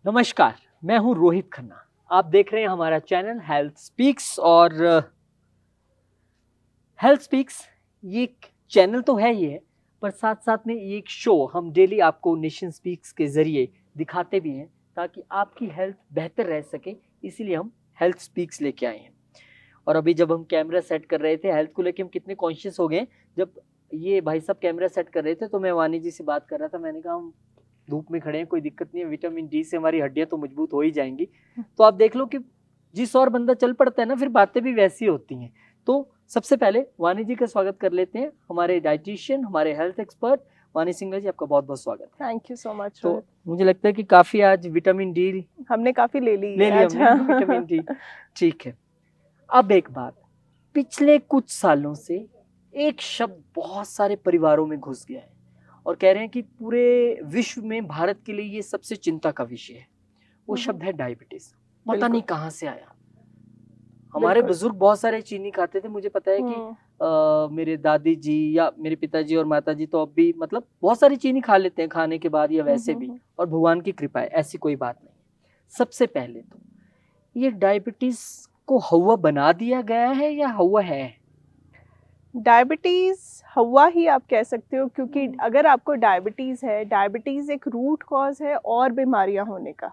नमस्कार, मैं हूं रोहित खन्ना। आप देख रहे हैं हमारा चैनल हेल्थ स्पीक्स। और हेल्थ स्पीक्स ये एक चैनल तो है ही है, पर साथ साथ में ये एक शो हम डेली आपको नेशन स्पीक्स के जरिए दिखाते भी हैं ताकि आपकी हेल्थ बेहतर रह सके। इसीलिए हम हेल्थ स्पीक्स लेके आए हैं। और अभी जब हम कैमरा सेट कर रहे थे हेल्थ को लेके, हम कितने कॉन्शियस हो गए। जब ये भाई साहब कैमरा सेट कर रहे थे तो मैं वानी जी से बात कर रहा था। मैंने कहा हम धूप में खड़े हैं, कोई दिक्कत नहीं है, विटामिन डी से हमारी हड्डियां तो मजबूत हो ही जाएंगी। तो आप देख लो कि जिस और बंदा चल पड़ता है ना, फिर बातें भी वैसी होती हैं। तो सबसे पहले वानी जी का स्वागत कर लेते हैं, हमारे डाइटिशियन, हमारे हेल्थ एक्सपर्ट वानी सिंगला जी। आपका बहुत बहुत स्वागत है। Thank you so much. तो मुझे लगता है कि काफी आज विटामिन डी हमने काफी ले ली हमने विटामिन डी। ठीक है, अब एक बात, पिछले कुछ सालों से एक शब्द बहुत सारे परिवारों में घुस गया है और कह रहे हैं कि पूरे विश्व में भारत के लिए ये सबसे चिंता का विषय है। वो शब्द है डायबिटीज। पता नहीं कहाँ से आया। हमारे बुजुर्ग बहुत सारे चीनी खाते थे। मुझे पता है कि मेरे दादी जी या मेरे पिताजी और माता जी तो अब भी मतलब बहुत सारी चीनी खा लेते हैं खाने के बाद या वैसे भी, और भगवान की कृपा है, ऐसी कोई बात नहीं। सबसे पहले तो ये डायबिटीज को हवा बना दिया गया है या हवा है? डायबिटीज हवा ही आप कह सकते हो, क्योंकि अगर आपको डायबिटीज है, डायबिटीज एक रूट कॉज है और बीमारियां होने का।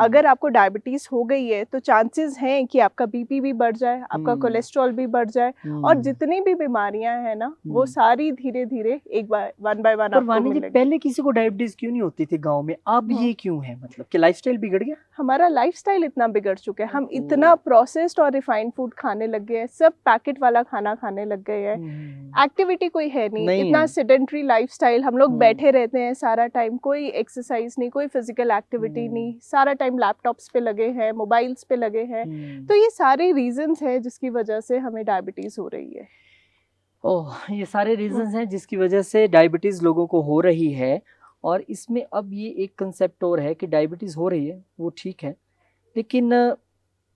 अगर आपको डायबिटीज हो गई है तो चांसेस हैं कि आपका बीपी भी बढ़ जाए, आपका कोलेस्ट्रॉल भी बढ़ जाए, और जितनी भी बीमारियां हैं ना वो सारी धीरे धीरे एक बार वन बाय वन आपको मिलेंगी। पहले किसी को डायबिटीज क्यों नहीं होती थी गांव में, अब ये क्यों है? मतलब कि लाइफस्टाइल बिगड़ गया? हमारा लाइफस्टाइल इतना बिगड़ चुका है, हम इतना प्रोसेस्ड और रिफाइंड फूड खाने लग गए हैं, सब पैकेट वाला खाना खाने लग गए हैं। एक्टिविटी कोई है नहीं इतना सेडेंटरी लाइफस्टाइल, हम लोग बैठे रहते हैं सारा टाइम, कोई एक्सरसाइज नहीं, कोई फिजिकल एक्टिविटी नहीं, सारा टाइम लैपटॉप्स पे लगे हैं, मोबाइल्स पे लगे हैं। तो ये सारे रीजंस हैं जिसकी वजह से हमें डायबिटीज हो रही है। ओह, ये सारे रीजंस हैं जिसकी वजह से डायबिटीज लोगों को हो रही है। और इसमें अब ये एक कंसेप्ट और है कि डायबिटीज हो रही है वो ठीक है, लेकिन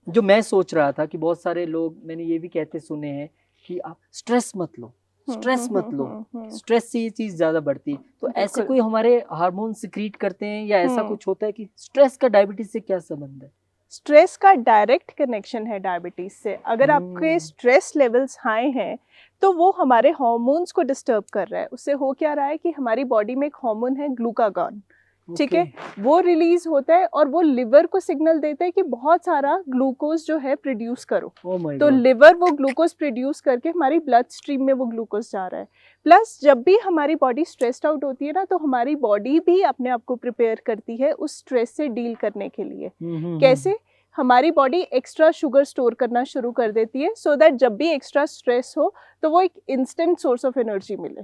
जो मैं सोच रहा था कि बहुत सारे लोग, मैंने ये भी कहते सुने हैं कि आप स्ट्रेस मत लो, स्ट्रेस मत लो, स्ट्रेस से ये चीज ज्यादा बढ़ती है। तो ऐसे कोई हमारे हार्मोन सिक्रीट करते हैं या ऐसा कुछ होता है कि स्ट्रेस का डायबिटीज से क्या संबंध है? स्ट्रेस का डायरेक्ट कनेक्शन है डायबिटीज से। अगर आपके स्ट्रेस लेवल्स हाई हैं तो वो हमारे हार्मोन्स को डिस्टर्ब कर रहा है। उससे हो क्या रहा है कि हमारी बॉडी में एक हार्मोन है ग्लूकागॉन, ठीक है, वो रिलीज होता है और वो लिवर को सिग्नल देता है कि बहुत सारा ग्लूकोज जो है प्रोड्यूस करो। तो लिवर वो ग्लूकोज प्रोड्यूस करके हमारी ब्लड स्ट्रीम में वो ग्लूकोज जा रहा है। प्लस जब भी हमारी बॉडी स्ट्रेस्ड आउट होती है ना, तो हमारी बॉडी भी अपने आप को प्रिपेयर करती है उस स्ट्रेस से डील करने के लिए। कैसे? हमारी बॉडी एक्स्ट्रा शुगर स्टोर करना शुरू कर देती है, सो दैट जब भी एक्स्ट्रा स्ट्रेस हो तो वो एक इंस्टेंट सोर्स ऑफ एनर्जी मिले।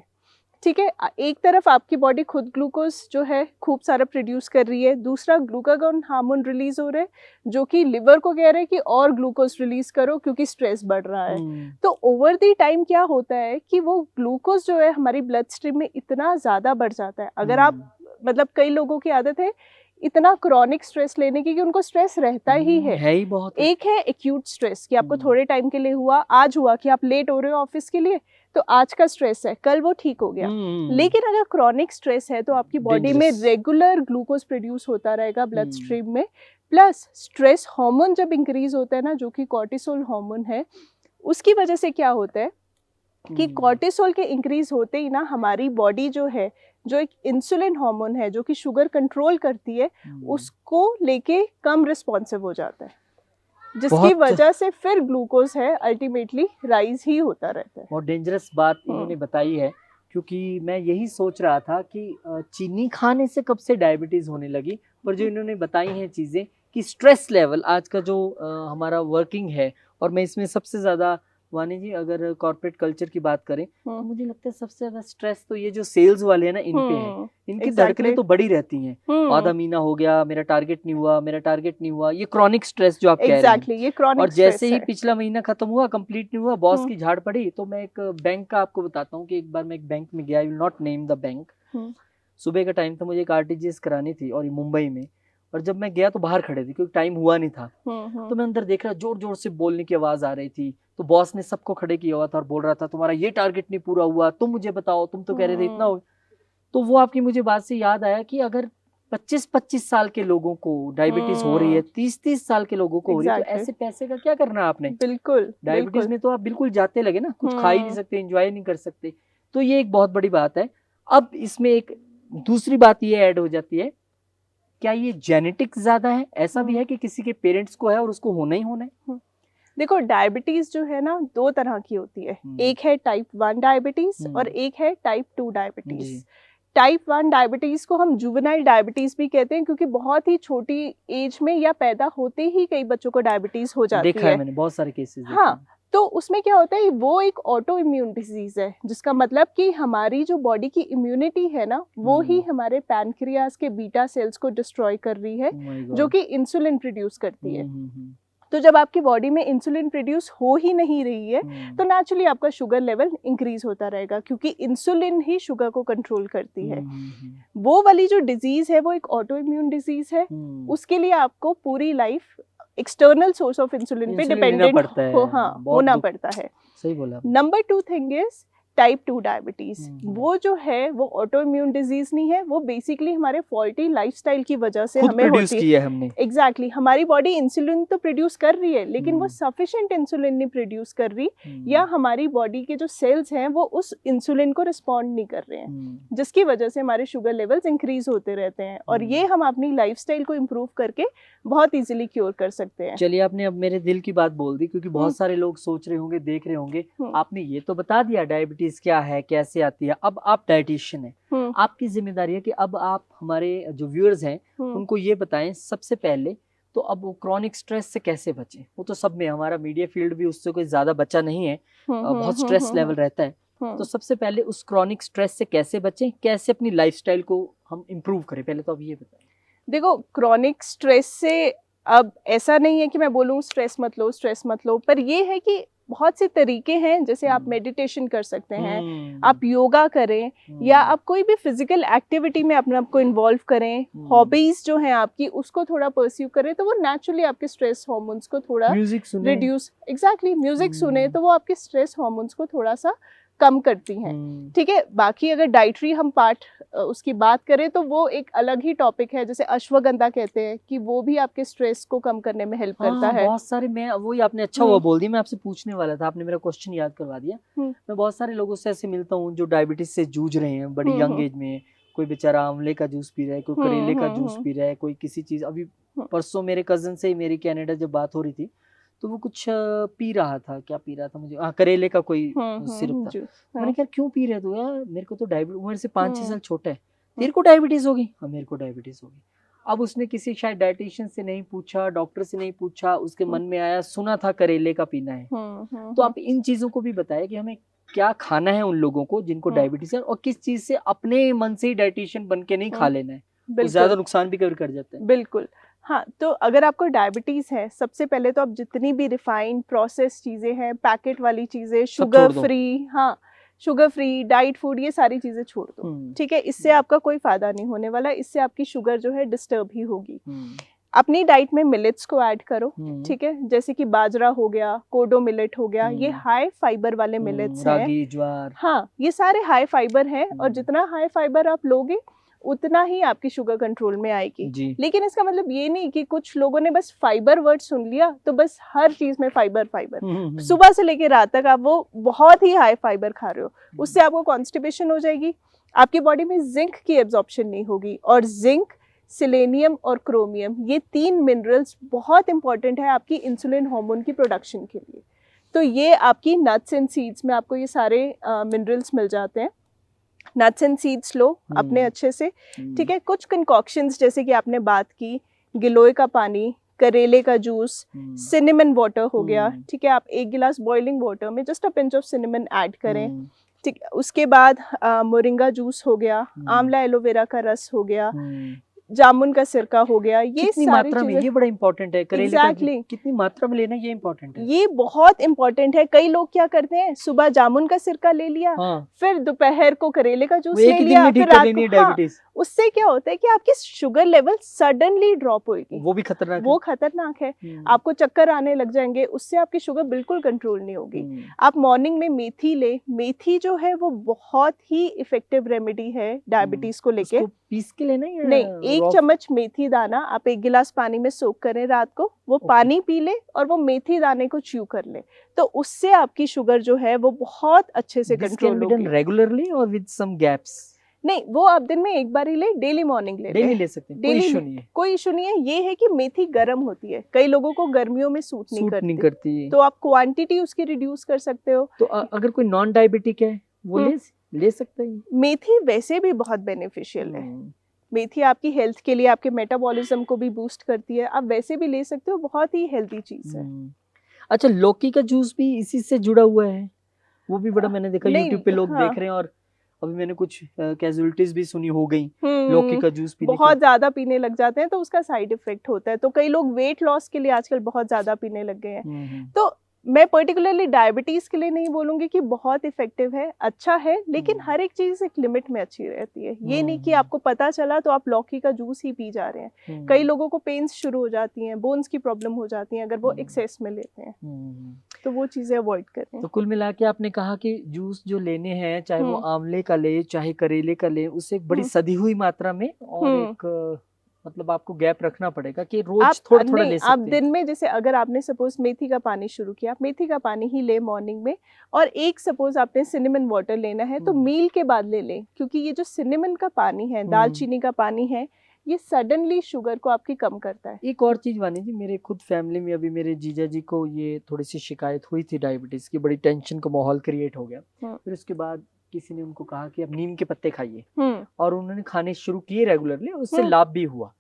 ठीक है, एक तरफ आपकी बॉडी खुद ग्लूकोज जो है खूब सारा प्रोड्यूस कर रही है, दूसरा ग्लूकागॉन हार्मोन रिलीज हो रहा है जो कि लिवर को कह रहा है कि और ग्लूकोज रिलीज करो क्योंकि स्ट्रेस बढ़ रहा है। तो ओवर दी टाइम क्या होता है कि वो ग्लूकोज जो है हमारी ब्लड स्ट्रीम में इतना ज़्यादा बढ़ जाता है। अगर आप मतलब कई लोगों की आदत है इतना क्रॉनिक स्ट्रेस लेने की कि उनको स्ट्रेस रहता ही है ही बहुत। एक है एक्यूट स्ट्रेस कि आपको थोड़े टाइम के लिए हुआ, आज हुआ कि आप लेट हो रहे हो ऑफिस के लिए, तो आज का स्ट्रेस है, कल वो ठीक हो गया। लेकिन अगर क्रॉनिक स्ट्रेस है तो आपकी बॉडी में रेगुलर ग्लूकोज प्रोड्यूस होता रहेगा ब्लड स्ट्रीम में। प्लस स्ट्रेस हार्मोन जब इंक्रीज होता है ना, जो कि कॉर्टिसोल हार्मोन है, उसकी वजह से क्या होता है कि कॉर्टिसोल के इंक्रीज होते ही ना हमारी बॉडी जो है, जो एक इंसुलिन हार्मोन है जो कि शुगर कंट्रोल करती है, उसको लेके कम रिस्पॉन्सिव हो जाता है, जिसकी वजह से फिर ग्लूकोज है अल्टीमेटली राइज ही होता रहता है। बहुत डेंजरस बात इन्होंने बताई है, क्योंकि मैं यही सोच रहा था कि चीनी खाने से कब से डायबिटीज होने लगी, पर जो इन्होंने बताई हैं चीजें कि स्ट्रेस लेवल आज का जो हमारा वर्किंग है, और मैं इसमें सबसे ज्यादा वानी जी अगर कॉर्पोरेट कल्चर की बात करें तो मुझे लगता है सबसे ज्यादा स्ट्रेस तो ये जो सेल्स वाले हैं ना, इन पे है। इनकी धड़कनें तो बड़ी रहती हैं, आधा महीना हो गया मेरा टारगेट नहीं हुआ, मेरा टारगेट नहीं हुआ, ये क्रॉनिक स्ट्रेस जो आप कह रहे हैं। ये क्रॉनिक और जैसे ही पिछला महीना खत्म हुआ, कंप्लीट नहीं हुआ, बॉस की झाड़ पड़ी। तो मैं एक बैंक का आपको बताता हूँ कि एक बार मैं एक बैंक में गया, I will not name the bank. सुबह का टाइम था, मुझे एक आरटीजीएस करानी थी और मुंबई में। और जब मैं गया तो बाहर खड़े थे क्योंकि टाइम हुआ नहीं था। तो मैं अंदर देख रहा, जोर जोर से बोलने की आवाज आ रही थी। तो बॉस ने सबको खड़े किया हुआ था और बोल रहा था तुम्हारा ये टारगेट नहीं पूरा हुआ, तुम मुझे बताओ, तुम तो कह रहे थे इतना हो। तो वो आपकी मुझे बात से याद आया कि अगर 25-25 साल के लोगों को डायबिटीज हो रही है, 30-30 साल के लोगों को हो रही है, तो Exactly. ऐसे पैसे का क्या करना है आपने? बिल्कुल डायबिटीज बिल्कुल में तो आप बिल्कुल जाते लगे ना, कुछ खा ही नहीं हम्म। सकते, एंजॉय नहीं कर सकते। तो ये एक बहुत बड़ी बात है। अब इसमें एक दूसरी बात ये ऐड हो जाती है, क्या ये जेनेटिक्स ज्यादा है? ऐसा भी है कि किसी के पेरेंट्स को है और उसको होना ही होना है? देखो डायबिटीज जो है ना 2 तरह की होती है, हम्म। एक है टाइप 1 डायबिटीज और हम्म। एक है टाइप 2 जी। डायबिटीज। टाइप 1 डायबिटीज को हम जुवेनाइल डायबिटीज भी कहते हैं, क्योंकि बहुत ही छोटी एज में या पैदा होते ही कई बच्चों को डायबिटीज हो जाती देखा है है। मैंने, बहुत सारे केसेस देखे हाँ, हैं। तो उसमें क्या होता है, वो एक ऑटो इम्यून डिजीज है, जिसका मतलब कि हमारी जो बॉडी की इम्यूनिटी है ना, वो ही हमारे पैनक्रियाज के बीटा सेल्स को डिस्ट्रॉय कर रही है, Oh my जो God. कि इंसुलिन प्रोड्यूस करती है। हम्म। तो जब आपकी बॉडी में इंसुलिन प्रोड्यूस हो ही नहीं रही है, हम्म। तो नेचुरली आपका शुगर लेवल इंक्रीज होता रहेगा, क्योंकि इंसुलिन ही शुगर को कंट्रोल करती है। वो वाली जो डिजीज है वो एक ऑटो इम्यून डिजीज है। उसके लिए आपको पूरी life external source of insulin पे इंसुलिन लेना डिपेंडेंट पड़ता है, बहुत होना दुख- पड़ता है। सही बोला आपने। Number 2 thing is type 2 diabetes. वो जो है वो ऑटो इम्यून डिजीज नहीं है, वो बेसिकली हमारे फॉल्टी लाइफस्टाइल की वजह से खुद हमें प्रोड्यूस होती है। किया है हमने। एग्जैक्टली हमारी बॉडी इंसुलिन तो प्रोड्यूस कर रही है, लेकिन वो हम्म। सफिशिएंट इंसुलिन नहीं प्रोड्यूस कर रही, या हमारी बॉडी के जो सेल्स हैं वो उस इंसुलिन को रिस्पॉन्ड नहीं कर रहे हैं, जिसकी वजह से हमारे शुगर लेवल्स इंक्रीज होते रहते हैं। और ये हम अपनी लाइफस्टाइल को इम्प्रूव करके बहुत इजीली क्योर कर सकते हैं। चलिए, आपने अब मेरे दिल की बात बोल दी, क्योंकि बहुत सारे लोग सोच रहे होंगे, देख रहे होंगे। आपने ये तो बता दिया डायबिटीज क्या है, कैसे आती है। अब आप डाइटिशियन हैं, आपकी जिम्मेदारी है कि अब आप हमारे जो व्यूअर्स हैं उनको ये बताएं सबसे पहले तो अब वो क्रॉनिक स्ट्रेस से कैसे बचें। वो तो सब में, हमारा मीडिया फील्ड भी उससे कोई ज्यादा बचा नहीं है, बहुत स्ट्रेस लेवल रहता है। तो सबसे पहले उस क्रॉनिक स्ट्रेस से कैसे बचें, कैसे अपनी लाइफस्टाइल को हम इम्प्रूव करें, पहले तो अब ये बताएं। देखो क्रॉनिक स्ट्रेस से, अब ऐसा नहीं है कि मैं बोलूँ स्ट्रेस मत लो स्ट्रेस मत लो, पर ये है कि बहुत से तरीके हैं, जैसे आप मेडिटेशन कर सकते हैं, आप योगा करें, या आप कोई भी फिजिकल एक्टिविटी में अपने आप को इन्वॉल्व करें, हॉबीज जो हैं आपकी उसको थोड़ा परस्यू करें, तो वो नेचुरली आपके स्ट्रेस हार्मोन्स को थोड़ा म्यूजिक सुने, रिड्यूस, एग्जैक्टली म्यूजिक सुने तो वो आपके स्ट्रेस हार्मोन्स को थोड़ा सा कम करती हैं। ठीक है, बाकी अगर डाइटरी हम पार्ट उसकी बात करें तो वो एक अलग ही टॉपिक है, जैसे अश्वगंधा कहते हैं कि वो भी आपके स्ट्रेस को कम करने में हेल्प करता है। बहुत सारे, मैं वही आपने अच्छा हुआ बोल दिया, मैं आपसे पूछने वाला था, आपने मेरा क्वेश्चन याद करवा दिया। मैं बहुत सारे लोगों से ऐसे मिलता हूँ जो डायबिटीज से जूझ रहे हैं बड़ी यंग एज में। कोई बेचारा आंवले का जूस पी रहा है, कोई करेले का जूस पी रहा है, कोई किसी चीज। अभी परसों मेरे कजन से मेरी कनाडा जब बात हो रही थी तो वो कुछ पी रहा था, क्या पी रहा था मुझे, करेले का कोई सिरप था। मैंने कहा क्यों पी रहे तू यार, मेरे को तो डायबिटीज, मेरे से 5-6 साल छोटा है, तेरे को डायबिटीज होगी? हाँ मेरे को डायबिटीज होगी। अब उसने किसी शायद डाइटिशियन से नहीं पूछा, डॉक्टर से नहीं पूछा, उसके मन में आया, सुना था करेले का पीना है। तो आप इन चीजों को भी बताएं कि हमें क्या खाना है उन लोगों को जिनको डायबिटीज है, और किस चीज से अपने मन से ही डाइटिशियन बन के नहीं खा लेना है, ज्यादा नुकसान भी कर जाते हैं। बिल्कुल हाँ, तो अगर आपको डायबिटीज है, सबसे पहले तो आप जितनी भी रिफाइंड प्रोसेस चीजें हैं, पैकेट वाली चीजें, शुगर फ्री, हाँ शुगर फ्री डाइट फूड, ये सारी चीजें छोड़ दो। ठीक है, इससे आपका कोई फायदा नहीं होने वाला, इससे आपकी शुगर जो है डिस्टर्ब ही होगी। अपनी डाइट में मिलेट्स को ऐड करो। ठीक है, जैसे कि बाजरा हो गया, कोडो मिलेट हो गया, ये हाई फाइबर वाले मिलेट्स हैं। रागी, ज्वार, हाँ ये सारे हाई फाइबर हैं, और जितना हाई फाइबर आप लोगे उतना ही आपकी शुगर कंट्रोल में आएगी। लेकिन इसका मतलब ये नहीं कि कुछ लोगों ने बस फाइबर वर्ड सुन लिया तो बस हर चीज में फाइबर फाइबर, सुबह से लेकर रात तक आप वो बहुत ही हाई फाइबर खा रहे हो, उससे आपको कॉन्स्टिपेशन हो जाएगी, आपकी बॉडी में जिंक की एब्जॉर्प्शन नहीं होगी। और जिंक, सेलेनियम और क्रोमियम, ये 3 मिनरल्स बहुत इंपॉर्टेंट है आपकी इंसुलिन हार्मोन की प्रोडक्शन के लिए। तो ये आपकी नट्स एंड सीड्स में आपको ये सारे मिनरल्स मिल जाते हैं। नट्स एंड सीड्स लो अपने अच्छे से। ठीक है, कुछ कंकॉक्शंस जैसे कि आपने बात की, गिलोय का पानी, करेले का जूस, सिनेमन वाटर हो गया। ठीक है, आप 1 गिलास बॉइलिंग वाटर में just a pinch of cinnamon add करें। ठीक, उसके बाद मोरिंगा जूस हो गया, आंवला एलोवेरा का रस हो गया, जामुन का सिरका हो गया, ये कितनी सारी मात्रा में, ये बड़ा इंपॉर्टेंट है, करेले का कितनी मात्रा में लेना ये इंपॉर्टेंट है, ये बहुत इंपॉर्टेंट है। कई लोग क्या करते हैं, सुबह जामुन का सिरका ले लिया, फिर दोपहर को करेले का जूस ले लिया, फिर रात को, उससे क्या होता है कि आपकी शुगर लेवल सडनली ड्रॉप होगी, वो भी खतरनाक वो खतरनाक है। आपको चक्कर आने लग जाएंगे, उससे आपकी शुगर बिल्कुल कंट्रोल नहीं होगी। आप मॉर्निंग में मेथी ले, मेथी जो है वो बहुत ही इफेक्टिव रेमेडी है डायबिटीज को लेके। उसको पीस के लेना या नहीं, 1 चम्मच मेथी दाना आप 1 गिलास पानी में सोक करें रात को, वो पानी पी ले और वो मेथी दाने को च्यू कर ले, तो उससे आपकी शुगर जो है वो बहुत अच्छे से कंट्रोल होगी। रेगुलरली और विद सम गैप्स? नहीं, वो आप दिन में एक बार ही ले, डेली मॉर्निंग डेली ले सकते हैं, कोई इशू नहीं है। कोई इशू नहीं है। ये है कि मेथी गर्म होती है, कई लोगों को गर्मियों में सूट नहीं करती, तो आप क्वांटिटी उसकी रिड्यूस कर सकते हो। तो अगर कोई नॉन डायबिटिक है वो ले सकता है? मेथी वैसे भी बहुत बेनिफिशियल है। मेथी आपकी हेल्थ के लिए, आपके मेटाबॉलिज्म को भी बूस्ट करती है, आप वैसे भी ले सकते हो, बहुत ही हेल्दी चीज है। अच्छा, लौकी का जूस भी इसी से जुड़ा हुआ है? वो भी बड़ा मैंने देखा यूट्यूब पे लोग देख रहे हैं, और अभी मैंने कुछ कैजुअलिटीज भी सुनी हो गई लौकी का जूस पीने बहुत ज्यादा पीने लग जाते हैं तो उसका साइड इफेक्ट होता है, तो कई लोग वेट लॉस के लिए आजकल बहुत ज्यादा पीने लग गए हैं। तो मैं पर्टिकुलरली डायबिटीज के लिए नहीं बोलूंगी कि बहुत इफेक्टिव है, अच्छा है, लेकिन हर एक चीज एक लिमिट में अच्छी रहती है। ये नहीं कि आपको पता चला तो आप लौकी का जूस ही पी जा रहे हैं। कई लोगों को पेन्स शुरू हो जाती हैं, बोन्स की प्रॉब्लम हो जाती है अगर वो एक्सेस में लेते हैं, तो वो चीजें अवॉइड करें। तो कुल मिला के आपने कहा कि जूस जो लेने हैं, चाहे वो आंवले का ले चाहे करेले का ले, उससे एक बड़ी सदी हुई मात्रा में, और एक मतलब आपको गैप रखना पड़ेगा कि रोज थोड़ा थोड़ा ले सकते हैं। आप दिन में, जैसे अगर आपने सपोज मेथी का पानी शुरू किया, आप मेथी का पानी ही ले मॉर्निंग में, और एक सपोज आपने सिनेमन वाटर लेना है तो मील के बाद ले लें, क्योंकि ये जो सिनेमन का पानी है, दालचीनी का पानी है, ये सडनली शुगर को आपकी कम करता है। एक और चीज वानी जी, मेरे खुद फैमिली में अभी मेरे जीजा जी को ये थोड़ी सी शिकायत हुई थी डायबिटीज की, बड़ी टेंशन का माहौल क्रिएट हो गया। फिर उसके बाद किसी ने उनको कहा कि अब नीम के पत्ते खाइए, और उन्होंने खाने शुरू किए रेगुलरली, उससे लाभ भी हुआ।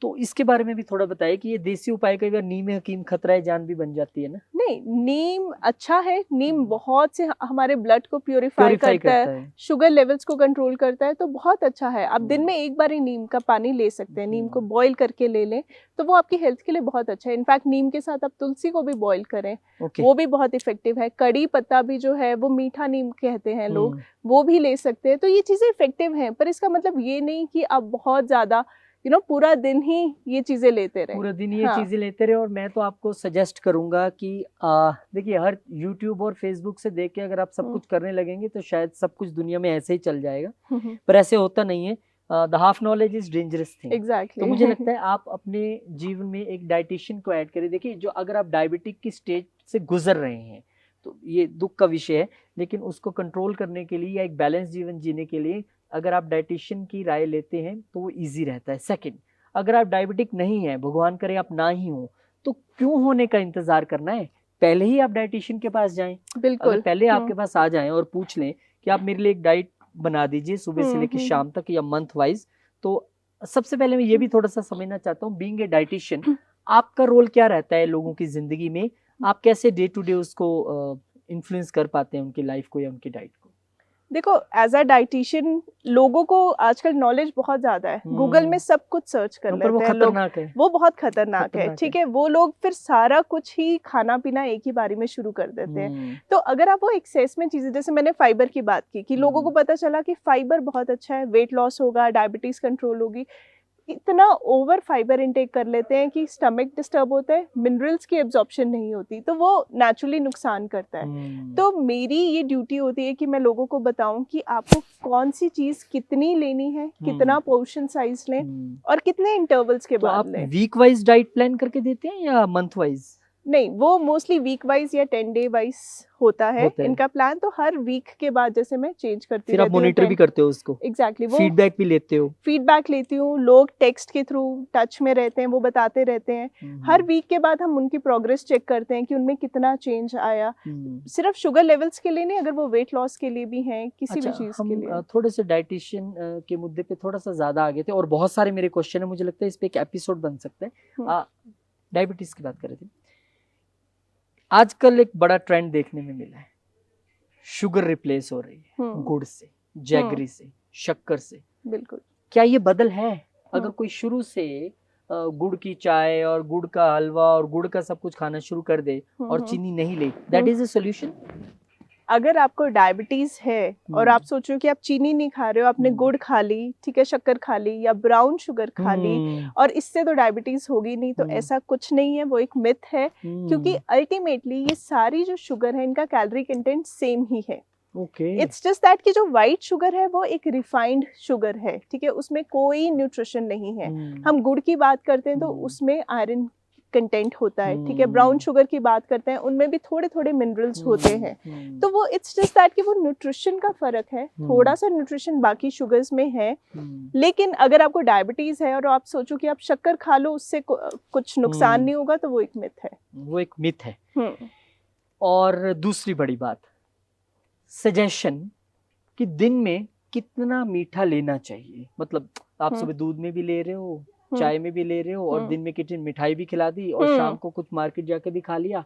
तो इसके बारे में भी थोड़ा बताइए कि ये देसी उपाय, कई बार नीम हकीम खतरा जान भी बन जाती है ना? नहीं, नीम अच्छा है, नीम बहुत से हमारे ब्लड को प्यूरिफाई करता है, शुगर लेवल्स को कंट्रोल करता है, तो बहुत अच्छा है। आप दिन में एक बार ही नीम का पानी ले सकते हैं, नीम को बॉईल करके ले लें तो वो आपकी हेल्थ के लिए बहुत अच्छा है। इनफैक्ट नीम के साथ आप तुलसी को भी बॉईल करें, वो भी बहुत इफेक्टिव है। कड़ी पत्ता भी जो है वो मीठा नीम कहते हैं लोग, वो भी ले सकते हैं। तो ये चीजें इफेक्टिव हैं, पर इसका मतलब ये नहीं कि आप बहुत ज्यादा पूरा दिन ही ये चीजें लेते रहे, पूरा दिन ये चीजें लेते रहे। और मैं तो आपको सजेस्ट करूंगा कि देखिए, हर यूट्यूब और फेसबुक से देख के अगर आप सब कुछ करने लगेंगे तो शायद सब कुछ दुनिया में ऐसे ही चल जाएगा, पर ऐसे होता नहीं है। The half knowledge is dangerous thing. Exactly. तो मुझे लगता है आप अपने जीवन में एक डाइटिशियन को ऐड करें। देखिए, जो अगर आप डायबिटिक की स्टेज से गुजर रहे हैं तो ये दुख का विषय है, लेकिन उसको कंट्रोल करने के लिए या एक बैलेंस जीवन जीने के लिए अगर आप डाइटिशियन की राय लेते हैं तो वो इजी रहता है। सेकंड, अगर आप डायबिटिक नहीं है, भगवान करे आप ना ही हो, तो क्यों होने का इंतजार करना है? पहले ही आप डाइटिशियन के पास जाएं। बिल्कुल। अगर पहले आपके पास आ जाएं और पूछ लें कि आप मेरे लिए एक डाइट बना दीजिए सुबह से लेकर शाम तक या मंथ वाइज, तो सबसे पहले मैं ये भी थोड़ा सा समझना चाहता हूँ, बीइंग ए डाइटिशियन आपका रोल क्या रहता है लोगों की जिंदगी में? आप कैसे डे टू डे उसको इन्फ्लुएंस कर पाते हैं, उनकी लाइफ को या उनकी डाइट को? देखो, एज अ डाइटिशियन लोगों को आजकल नॉलेज बहुत ज्यादा है, गूगल में सब कुछ सर्च कर लेते हैं लोग, वो बहुत खतरनाक है। ठीक है, वो लोग फिर सारा कुछ ही खाना पीना एक ही बारी में शुरू कर देते हैं। तो अगर आप वो एक्सेस में चीजें, जैसे मैंने फाइबर की बात की कि लोगों को पता चला कि फाइबर बहुत अच्छा है, वेट लॉस होगा, डायबिटीज कंट्रोल होगी, इतना ओवर फाइबर इनटेक कर लेते हैं कि स्टमक डिस्टर्ब होता है, मिनरल्स की एब्जॉर्प्शन नहीं होती, तो वो नेचुरली नुकसान करता है। तो मेरी ये ड्यूटी होती है कि मैं लोगों को बताऊं कि आपको कौन सी चीज कितनी लेनी है, कितना पोर्शन साइज लें और कितने इंटरवल्स के बाद लें। वीक वाइज डाइट प्लान करके देते हैं या मंथ वाइज? नहीं, वो मोस्टली वीक वाइज या 10 डे वाइज होता है इनका प्लान, तो हर वीक के बाद जैसे मैं चेंज करती रहती हूँ। फिर आप मॉनिटर भी करते हो उसको? एग्जैक्टली। वो फीडबैक भी लेते हो? फीडबैक लेती हूँ, लोग टेक्स्ट के थ्रू टच में रहते हैं, वो बताते रहते हैं। हर वीक के बाद हम उनकी प्रोग्रेस चेक करते हैं कि उनमें कितना चेंज आया, सिर्फ शुगर लेवल्स के लिए नहीं, अगर वो वेट लॉस के लिए भी हैं, किसी भी चीज के लिए। थोड़े से डाइटिशियन के मुद्दे पे थोड़ा सा ज्यादा आगे थे और बहुत सारे मेरे क्वेश्चन है, मुझे लगता है इस पे एक एपिसोड बन सकता है। डायबिटीज की बात कर रहे थे, आजकल एक बड़ा ट्रेंड देखने में मिला है, शुगर रिप्लेस हो रही है गुड़ से, जैगरी से, शक्कर से। बिल्कुल। क्या ये बदल है? अगर कोई शुरू से गुड़ की चाय और गुड़ का हलवा और गुड़ का सब कुछ खाना शुरू कर दे और चीनी नहीं ले, दैट इज अ सॉल्यूशन? अगर आपको डायबिटीज है और आप सोचो कि आप चीनी नहीं खा रहे हो, आपने गुड़ खा ली, ठीक है, शक्कर खा ली या ब्राउन शुगर खा ली और इससे तो डायबिटीज होगी नहीं, तो ऐसा कुछ नहीं है, वो एक मिथ है। क्योंकि अल्टीमेटली ये सारी जो शुगर है इनका कैलोरी कंटेंट सेम ही है। इट्स जस्ट दैट कि जो व्हाइट शुगर है वो एक रिफाइंड शुगर है, ठीक है, उसमें कोई न्यूट्रिशन नहीं है। हम गुड़ की बात करते हैं तो उसमें आयरन कंटेंट होता है, ठीक है, ब्राउन शुगर की बात करते हैं उनमें भी थोड़े थोड़े मिनरल्स होते हैं। तो वो इट्स जस्ट दैट कि वो न्यूट्रिशन का फर्क है, थोड़ा सा न्यूट्रिशन बाकी शुगर्स में है। लेकिन अगर आपको डायबिटीज है और आप सोचो कि आप शक्कर खा लो उससे कुछ नुकसान नहीं होगा, तो वो एक मिथ है। वो एक मिथ है। और दूसरी बड़ी बात, सजेशन कि दिन में कितना मीठा लेना चाहिए। मतलब आप सुबह दूध में भी ले रहे हो, चाय में भी ले रहे हो, और दिन में कितनी मिठाई भी खिला दी और शाम को कुछ मार्केट जाके भी खा लिया,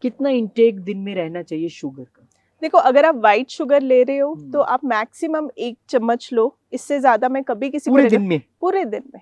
कितना इंटेक दिन में रहना चाहिए शुगर का? देखो, अगर आप व्हाइट शुगर ले रहे हो तो आप मैक्सिमम 1 चम्मच लो, इससे ज्यादा मैं कभी किसी पूरे दिन में? पूरे दिन में।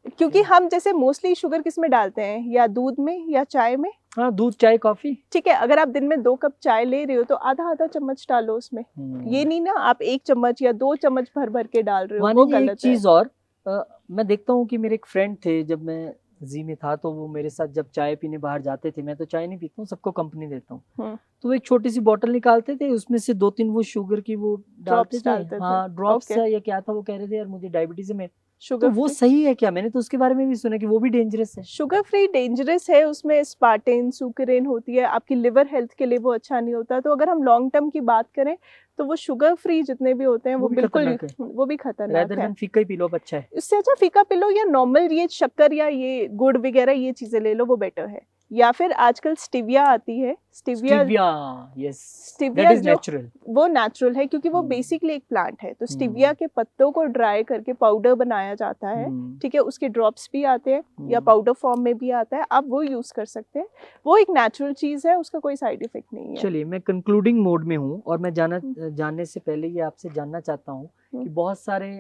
क्योंकि हम जैसे मोस्टली शुगर किस में डालते हैं, या दूध में या चाय में। हाँ, दूध, चाय, कॉफी। ठीक है, अगर आप दिन में 2 कप चाय ले रहे हो तो आधा आधा चम्मच डालो उसमें। ये नहीं ना आप 1 चम्मच या 2 चम्मच भर भर के डाल रहे हो, वो गलत है। एक चीज और, मैं देखता हूँ कि मेरे एक फ्रेंड थे, जब मैं जी में था तो वो मेरे साथ जब चाय पीने बाहर जाते थे, मैं तो चाय नहीं पीता हूँ, सबको कंपनी देता हूँ, तो वो एक छोटी सी बोतल निकालते थे, उसमें से 2-3 वो शुगर की वो डालते थे। हाँ, ड्रॉप्स या क्या था, वो कह रहे थे यार मुझे डायबिटीज है। शुगर, तो वो सही है क्या? मैंने तो उसके बारे में भी सुना कि वो भी डेंजरस है। शुगर फ्री डेंजरस है, उसमें स्पार्टेन, सुक्रेन होती है, आपकी लिवर हेल्थ के लिए वो अच्छा नहीं होता। तो अगर हम लॉन्ग टर्म की बात करें तो वो शुगर फ्री जितने भी होते हैं वो बिल्कुल, वो भी खतरनाक है। फीका ही पी लो, अच्छा है। इससे अच्छा फीका पी लो, या नॉर्मल ये शक्कर या ये गुड़ वगैरह ये चीजें ले लो, वो बेटर है। या फिर आजकल स्टीविया आती है, स्टीविया दैट इज नेचुरल, वो नेचुरल है क्योंकि वो बेसिकली एक प्लांट है। तो स्टीविया के पत्तों को ड्राई करके पाउडर बनाया जाता है, ठीक है, उसके ड्रॉप्स भी आते हैं या पाउडर फॉर्म में भी आता है, आप वो यूज कर सकते हैं। वो एक नेचुरल चीज है, उसका कोई साइड इफेक्ट नहीं है। चलिए, मैं कंक्लूडिंग मोड में हूँ और मैं जानने से पहले ये आपसे जानना चाहता हूँ कि बहुत सारे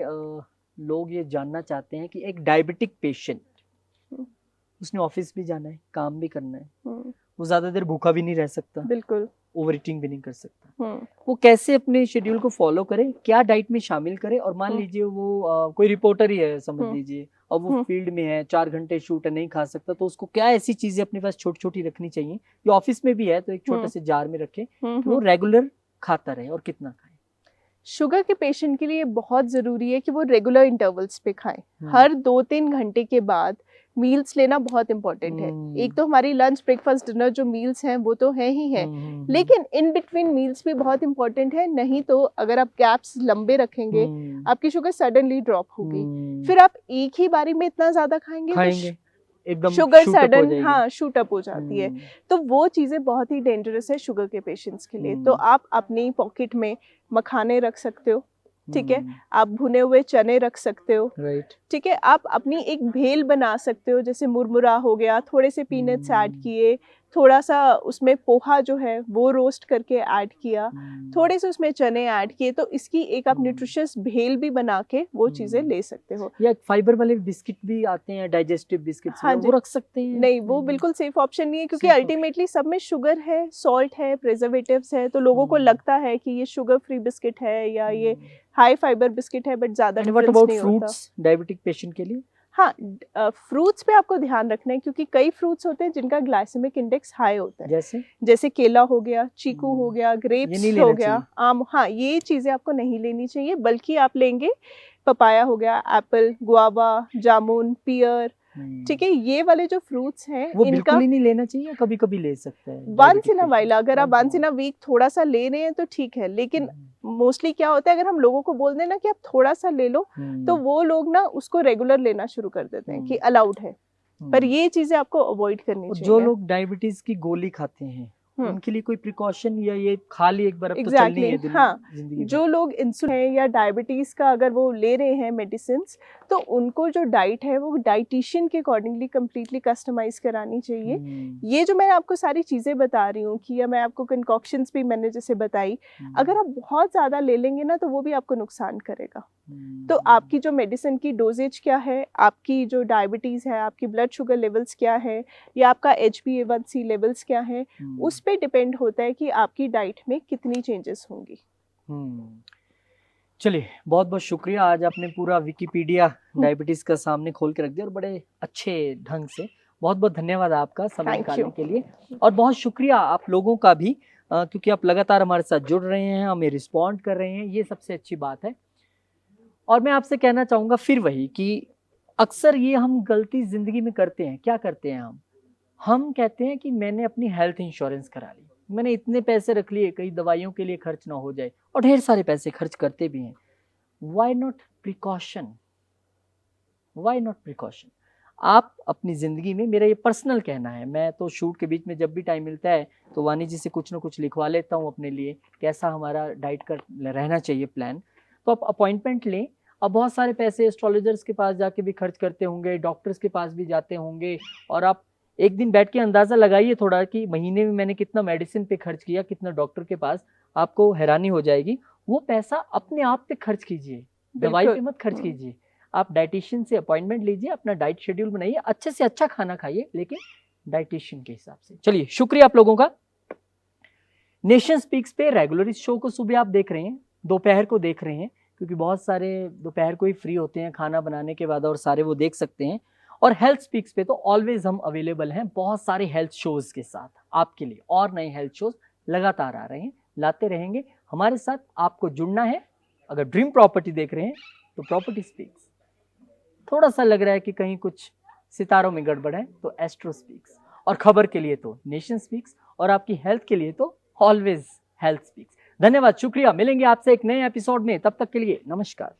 लोग ये जानना चाहते हैं कि एक डायबिटिक पेशेंट, उसने ऑफिस भी जाना है, काम भी करना है, वो ज्यादा देर भूखा भी नहीं रह सकता, बिल्कुल ओवर ईटिंग भी नहीं कर सकता, वो कैसे अपने शेड्यूल को फॉलो करे, क्या डाइट में शामिल करे? और मान लीजिए वो कोई रिपोर्टर ही है, समझ लीजिए, और वो फील्ड में है, 4 घंटे शूट है, नहीं खा सकता, तो उसको क्या ऐसी चीजें अपने पास छोटी छोटी रखनी चाहिए, या ऑफिस में भी है तो एक छोटे से जार में रखे, वो रेगुलर खाता रहे, और कितना खाए? शुगर के पेशेंट के लिए बहुत जरूरी है कि वो रेगुलर इंटरवल्स पे खाएं। हर 2-3 घंटे के बाद मील्स लेना बहुत इंपॉर्टेंट है। एक तो हमारी लंच, ब्रेकफास्ट, डिनर जो मील्स हैं वो तो है ही है, लेकिन इन बिटवीन मील्स भी बहुत इंपॉर्टेंट है। नहीं तो अगर आप गैप्स लंबे रखेंगे, आपकी शुगर सडनली ड्रॉप होगी। फिर आप एक ही बारी में इतना ज्यादा खाएंगे एकदम शुगर सडन शूट अप हो जाती है। तो वो चीजें बहुत ही डेंजरस है शुगर के पेशेंट्स के लिए। तो आप अपनी पॉकेट में मखाने रख सकते हो, ठीक है, आप भुने हुए चने रख सकते हो, ठीक है, आप अपनी एक भेल बना सकते हो, जैसे मुरमुरा हो गया, थोड़े से पीनट्स ऐड किए, थोड़ा सा उसमें पोहा जो है वो रोस्ट करके ऐड किया, थोड़े से उसमें चने ऐड किए, तो इसकी एक आप न्यूट्रिशियस भेल भी बना के वो चीजें ले सकते हो। या फाइबर वाले बिस्किट भी आते हैं, डाइजेस्टिव बिस्किट, हाँ, वो रख सकते हैं? नहीं, वो बिल्कुल सेफ ऑप्शन नहीं है, क्योंकि अल्टीमेटली सब में शुगर है, सॉल्ट है, प्रिजर्वेटिव्स है, तो लोगों को लगता है कि ये शुगर फ्री बिस्किट है या ये हाई फाइबर बिस्किट है, बट ज्यादा डिफरेंस नहीं होता। फ्रूट्स डायबिटिक पेशेंट के लिए? हाँ, फ्रूट्स पे आपको ध्यान रखना है, क्योंकि कई फ्रूट्स होते हैं जिनका ग्लाइसेमिक इंडेक्स हाई होता है, जैसे केला हो गया, चीकू हो गया, ग्रेप्स हो गया, आम, हाँ, ये चीजें आपको नहीं लेनी चाहिए। बल्कि आप लेंगे पपाया हो गया, एप्पल, गुआवा, जामुन, पियर, ठीक है, ये वाले जो फ्रूट्स हैं वो बिल्कुल ही नहीं लेना चाहिए, कभी कभी ले सकते हैं वंस इन अ वाइल। अगर आप वंस इन अ वीक थोड़ा सा ले रहे हैं तो ठीक है, लेकिन मोस्टली क्या होता है, अगर हम लोगों को बोल दें ना कि आप थोड़ा सा ले लो, तो वो लोग ना उसको रेगुलर लेना शुरू कर देते हैं कि अलाउड है। पर ये चीजें आपको अवॉइड करनी चाहिए। जो लोग डायबिटीज की गोली खाते हैं उनके लिए कोई प्रिकॉशन, या ये खा ली एक बार, अब तो चलनी है जिंदगी? जो लोग इंसुलिन है या डायबिटीज का अगर वो ले रहे हैं मेडिसिन, तो उनको जो डाइट है वो डाइटिशियन के अकॉर्डिंगली कम्प्लीटली कस्टमाइज करानी चाहिए। ये जो मैं आपको सारी चीजें बता रही हूँ कि, या मैं आपको कंकॉक्शंस भी मैंने जैसे बताई, अगर आप बहुत ज्यादा ले लेंगे ना तो वो भी आपको नुकसान करेगा। तो आपकी जो मेडिसिन की डोजेज क्या है, आपकी जो डायबिटीज है, आपकी ब्लड शुगर लेवल्स क्या है, या आपका HbA1c लेवल्स क्या है, उस पे डिपेंड होता है कि आपकी डाइट में कितनी चेंजेस होंगी। चलिए, बहुत बहुत शुक्रिया। आज आपने पूरा विकिपीडिया डायबिटीज का सामने खोल के रख दिया और बड़े अच्छे ढंग से। बहुत बहुत धन्यवाद आपका समय Thank निकालने you. के लिए, और बहुत शुक्रिया आप लोगों का भी, क्योंकि आप लगातार हमारे साथ जुड़ रहे हैं, हमें रिस्पॉन्ड कर रहे हैं, ये सबसे अच्छी बात है। और मैं आपसे कहना चाहूँगा फिर वही कि अक्सर ये हम गलती ज़िंदगी में करते हैं। क्या करते हैं हम कहते हैं कि मैंने अपनी हेल्थ इंश्योरेंस करा ली, मैंने इतने पैसे रख लिए कहीं दवाइयों के लिए खर्च ना हो जाए, और ढेर सारे पैसे खर्च करते भी हैं। Why not precaution? Why not precaution? आप अपनी ज़िंदगी में, मेरा ये पर्सनल कहना है, मैं तो शूट के बीच में जब भी टाइम मिलता है तो वानी जी से कुछ ना कुछ लिखवा लेता हूँ अपने लिए, कैसा हमारा डाइट का रहना चाहिए प्लान। तो आप अपॉइंटमेंट लें। अब बहुत सारे पैसे एस्ट्रोलॉजर्स के पास जाके भी खर्च करते होंगे, डॉक्टर्स के पास भी जाते होंगे, और आप एक दिन बैठ के अंदाज़ा लगाइए थोड़ा कि महीने में मैंने कितना मेडिसिन पे खर्च किया, कितना डॉक्टर के पास, आपको हैरानी हो जाएगी। वो पैसा अपने आप पे खर्च कीजिए, दवाई पे मत खर्च कीजिए। आप डाइटिशियन से अपॉइंटमेंट लीजिए, अपना डाइट शेड्यूल बनाइए, अच्छे से अच्छा खाना खाइए, लेकिन डाइटिशियन के हिसाब से। चलिए, शुक्रिया आप लोगों का। नेशन स्पीक्स पे रेगुलर इस शो को सुबह आप देख रहे हैं, दोपहर को देख रहे हैं, क्योंकि बहुत सारे दोपहर को ही फ्री होते हैं खाना बनाने के बाद, और सारे वो देख सकते हैं। और हेल्थ स्पीक्स पे तो ऑलवेज हम अवेलेबल हैं बहुत सारे हेल्थ शोज के साथ आपके लिए, और नए हेल्थ शोज लगातार आ रहे हैं, लाते रहेंगे। हमारे साथ आपको जुड़ना है। अगर ड्रीम प्रॉपर्टी देख रहे हैं तो प्रॉपर्टी स्पीक्स, थोड़ा सा लग रहा है कि कहीं कुछ सितारों में गड़बड़ है तो एस्ट्रो स्पीक्स, और खबर के लिए तो नेशन स्पीक्स, और आपकी हेल्थ के लिए तो ऑलवेज हेल्थ स्पीक्स। धन्यवाद, शुक्रिया। मिलेंगे आपसे एक नए एपिसोड में, तब तक के लिए नमस्कार।